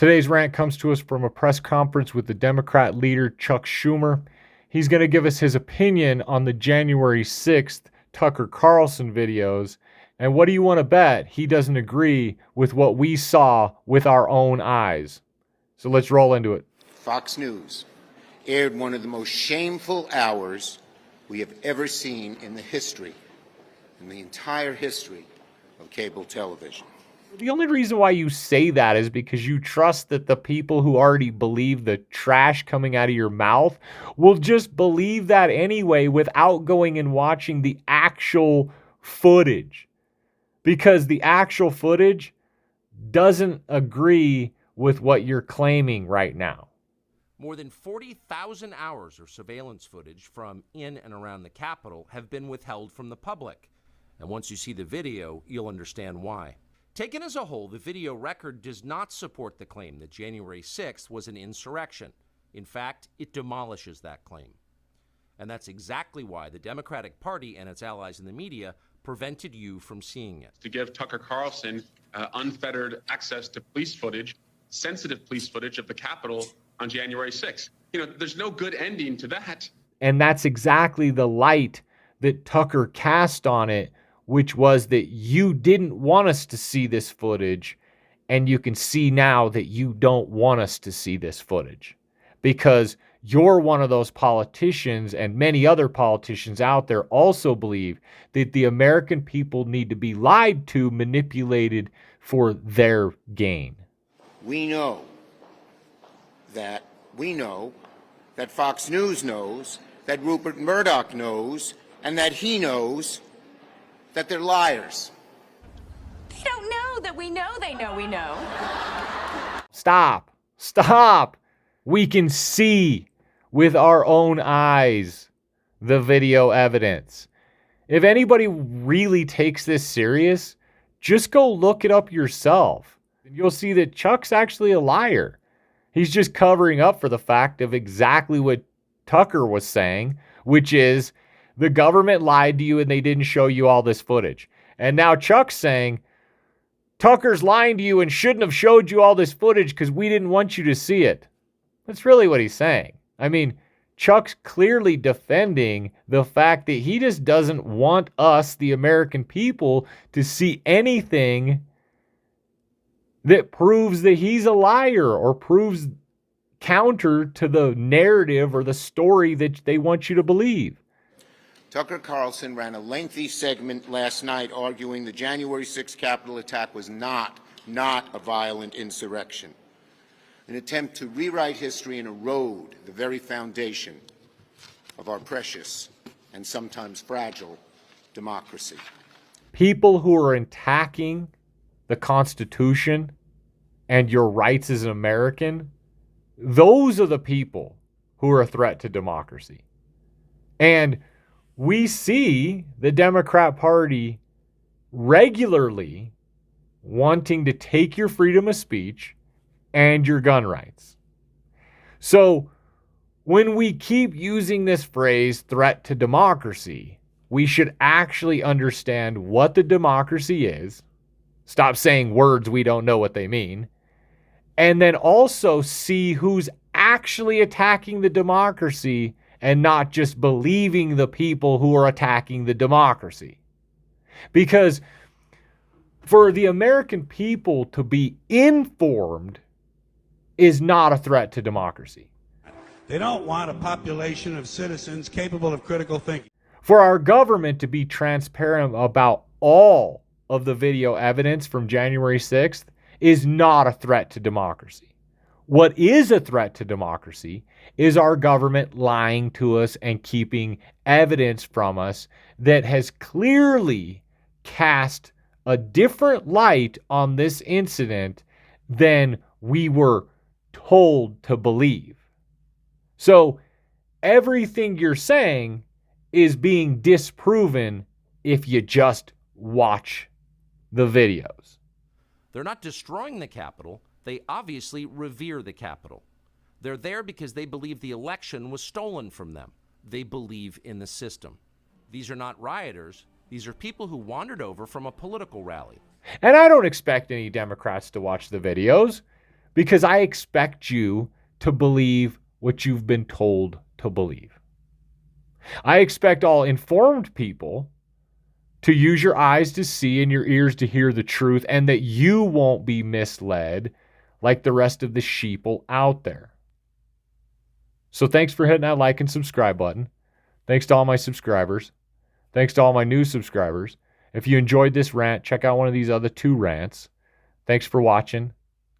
Today's rant comes to us from a press conference with the Democrat leader, Chuck Schumer. He's going to give us his opinion on the January 6th Tucker Carlson videos. And what do you want to bet? He doesn't agree with what we saw with our own eyes. So let's roll into it. Fox News aired one of the most shameful hours we have ever seen in the entire history of cable television. The only reason why you say that is because you trust that the people who already believe the trash coming out of your mouth will just believe that anyway without going and watching the actual footage. Because the actual footage doesn't agree with what you're claiming right now. More than 40,000 hours of surveillance footage from in and around the Capitol have been withheld from the public. And once you see the video, you'll understand why. Taken as a whole, the video record does not support the claim that January 6th was an insurrection. In fact, it demolishes that claim. And that's exactly why the Democratic Party and its allies in the media prevented you from seeing it. To give Tucker Carlson unfettered access to police footage, sensitive police footage of the Capitol on January 6th. There's no good ending to that. And that's exactly the light that Tucker cast on it, which was that you didn't want us to see this footage, and you can see now that you don't want us to see this footage because you're one of those politicians, and many other politicians out there also believe that the American people need to be lied to, manipulated for their gain. We know that Fox News knows, that Rupert Murdoch knows, and that he knows that they're liars. They don't know that we know they know we know. Stop. We can see with our own eyes the video evidence. If anybody really takes this serious, just go look it up yourself. And you'll see that Chuck's actually a liar. He's just covering up for the fact of exactly what Tucker was saying, which is the government lied to you and they didn't show you all this footage. And now Chuck's saying, Tucker's lying to you and shouldn't have showed you all this footage because we didn't want you to see it. That's really what he's saying. I mean, Chuck's clearly defending the fact that he just doesn't want us, the American people, to see anything that proves that he's a liar or proves counter to the narrative or the story that they want you to believe. Tucker Carlson ran a lengthy segment last night arguing the January 6th Capitol attack was not a violent insurrection, an attempt to rewrite history and erode the very foundation of our precious and sometimes fragile democracy. People who are attacking the Constitution and your rights as an American, those are the people who are a threat to democracy. And we see the Democrat Party regularly wanting to take your freedom of speech and your gun rights. So when we keep using this phrase, threat to democracy, we should actually understand what the democracy is, stop saying words we don't know what they mean, and then also see who's actually attacking the democracy and not just believing the people who are attacking the democracy. Because for the American people to be informed is not a threat to democracy. They don't want a population of citizens capable of critical thinking. For our government to be transparent about all of the video evidence from January 6th is not a threat to democracy. What is a threat to democracy is our government lying to us and keeping evidence from us that has clearly cast a different light on this incident than we were told to believe. So everything you're saying is being disproven if you just watch the videos. They're not destroying the Capitol. They obviously revere the Capitol. They're there because they believe the election was stolen from them. They believe in the system. These are not rioters. These are people who wandered over from a political rally. And I don't expect any Democrats to watch the videos because I expect you to believe what you've been told to believe. I expect all informed people to use your eyes to see and your ears to hear the truth, and that you won't be misled like the rest of the sheeple out there. So thanks for hitting that like and subscribe button. Thanks to all my subscribers. Thanks to all my new subscribers. If you enjoyed this rant, check out one of these other 2 rants. Thanks for watching.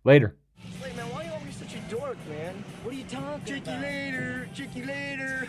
Later. Wait, man, why are you always such a dork, man? What are you talking about? Check you later.